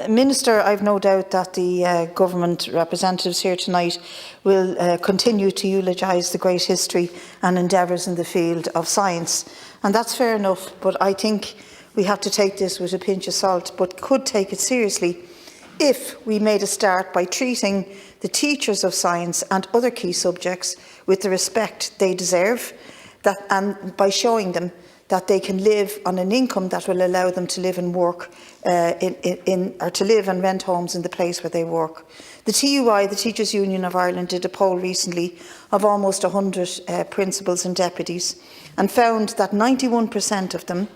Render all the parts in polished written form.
Minister, I've no doubt that the government representatives here tonight will continue to eulogise the great history and endeavours in the field of science. And that's fair enough, but I think we have to take this with a pinch of salt, but could take it seriously if we made a start by treating the teachers of science and other key subjects with the respect they deserve, and by showing them that they can live on an income that will allow them to live and work or to live and rent homes in the place where they work. The TUI, the Teachers Union of Ireland, did a poll recently of almost 100 principals and deputies and found that 91% of them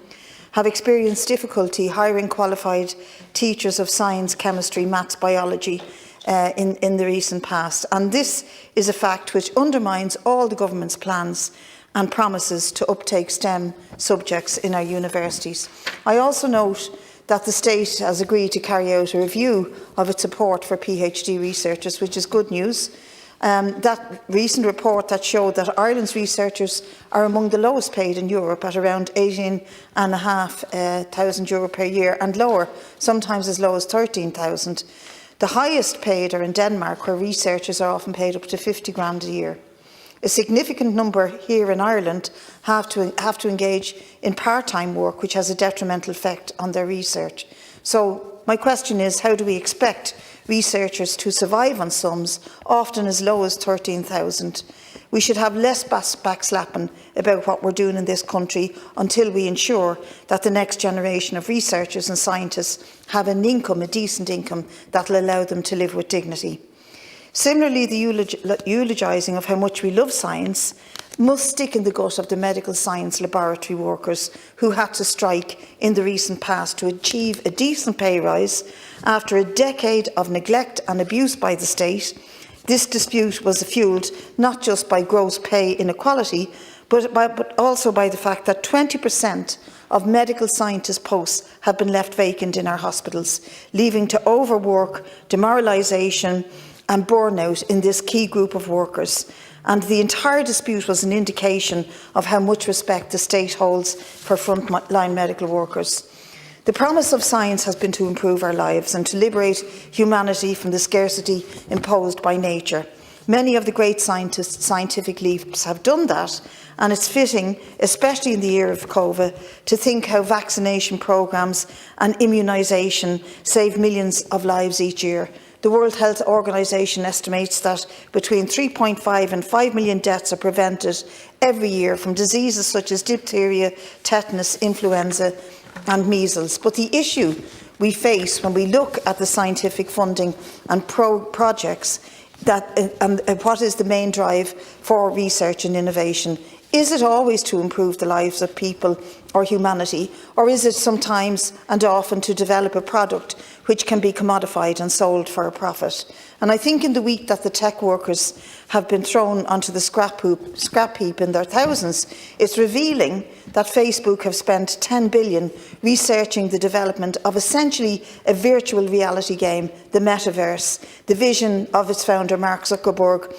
have experienced difficulty hiring qualified teachers of science, chemistry, maths, biology in the recent past. And this is a fact which undermines all the government's plans and promises to uptake STEM subjects in our universities. I also note that the state has agreed to carry out a review of its support for PhD researchers, which is good news. That recent report that showed that Ireland's researchers are among the lowest paid in Europe at around €18,500 per year and lower, sometimes as low as €13,000. The highest paid are in Denmark, where researchers are often paid up to 50 grand a year. A significant number here in Ireland have to engage in part-time work, which has a detrimental effect on their research. So my question is, how do we expect researchers to survive on sums often as low as 13,000? We should have less backslapping about what we're doing in this country until we ensure that the next generation of researchers and scientists have an income, a decent income, that will allow them to live with dignity. Similarly, the eulogising of how much we love science must stick in the gut of the medical science laboratory workers who had to strike in the recent past to achieve a decent pay rise after a decade of neglect and abuse by the state. This dispute was fuelled not just by gross pay inequality, but also by the fact that 20% of medical scientist posts have been left vacant in our hospitals, leading to overwork, demoralisation and burnout in this key group of workers. And the entire dispute was an indication of how much respect the state holds for frontline medical workers. The promise of science has been to improve our lives and to liberate humanity from the scarcity imposed by nature. Many of the great scientific leaps have done that, and it's fitting, especially in the year of COVID, to think how vaccination programmes and immunisation save millions of lives each year. The World Health Organization estimates that between 3.5 and 5 million deaths are prevented every year from diseases such as diphtheria, tetanus, influenza and measles. But the issue we face when we look at the scientific funding and projects and what is the main drive for research and innovation, is it always to improve the lives of people or humanity, or is it sometimes and often to develop a product which can be commodified and sold for a profit? And I think in the week that the tech workers have been thrown onto the scrap heap in their thousands, it's revealing that Facebook have spent $10 billion researching the development of essentially a virtual reality game, the metaverse, the vision of its founder Mark Zuckerberg,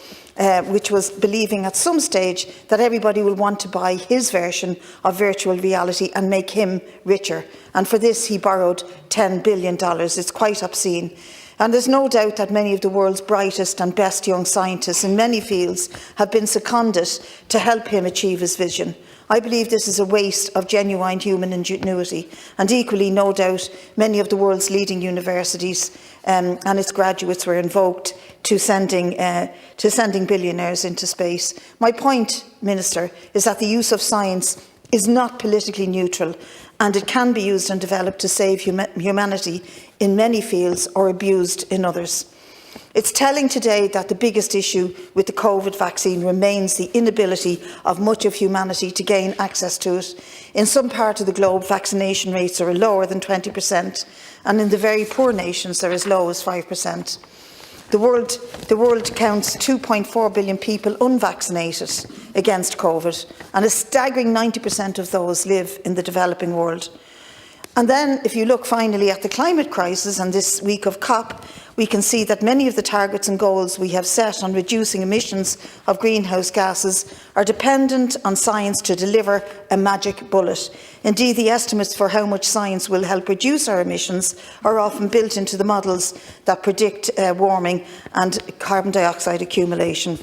which was believing at some stage that everybody will want to buy his version of virtual reality and make him richer. And for this he borrowed $10 billion. It's quite obscene. And there's no doubt that many of the world's brightest and best young scientists in many fields have been seconded to help him achieve his vision. I believe this is a waste of genuine human ingenuity, and equally, no doubt, many of the world's leading universities and its graduates were invoked to sending billionaires into space. My point, Minister, is that the use of science is not politically neutral, and it can be used and developed to save humanity in many fields or abused in others. It's telling today that the biggest issue with the COVID vaccine remains the inability of much of humanity to gain access to it. In some parts of the globe, vaccination rates are lower than 20%, and in the very poor nations they're as low as 5%. The world counts 2.4 billion people unvaccinated against COVID, and a staggering 90% of those live in the developing world. And then, if you look finally at the climate crisis and this week of COP, we can see that many of the targets and goals we have set on reducing emissions of greenhouse gases are dependent on science to deliver a magic bullet. Indeed, the estimates for how much science will help reduce our emissions are often built into the models that predict warming and carbon dioxide accumulation.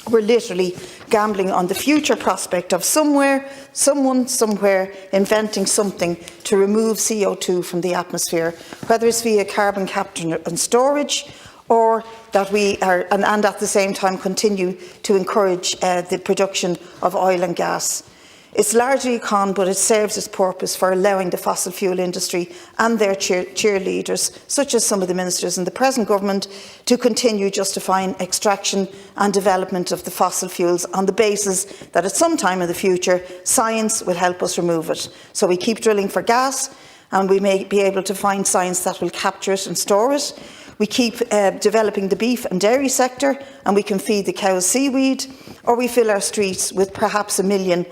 We're literally gambling on the future prospect of someone, somewhere inventing something to remove CO2 from the atmosphere, whether it's via carbon capture and storage, or that we are, and at the same time continue to encourage the production of oil and gas. It's largely a con, but it serves its purpose for allowing the fossil fuel industry and their cheerleaders, such as some of the ministers in the present government, to continue justifying extraction and development of the fossil fuels on the basis that at some time in the future, science will help us remove it. So we keep drilling for gas, and we may be able to find science that will capture it and store it. We keep developing the beef and dairy sector, and we can feed the cows seaweed, or we fill our streets with perhaps 1 million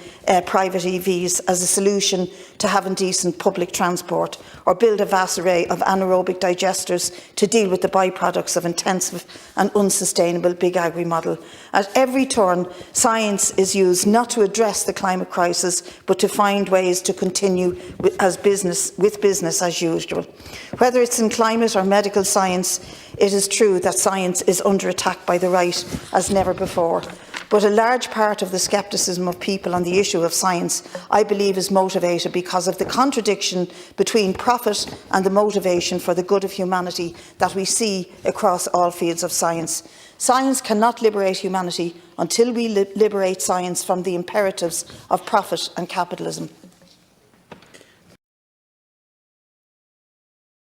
private EVs as a solution to having decent public transport, or build a vast array of anaerobic digesters to deal with the byproducts of intensive and unsustainable big agri model. At every turn, science is used not to address the climate crisis, but to find ways to continue with business as usual. Whether it's in climate or medical science, it is true that science is under attack by the right as never before. But a large part of the scepticism of people on the issue of science, I believe, is motivated because of the contradiction between profit and the motivation for the good of humanity that we see across all fields of science. Science cannot liberate humanity until we liberate science from the imperatives of profit and capitalism.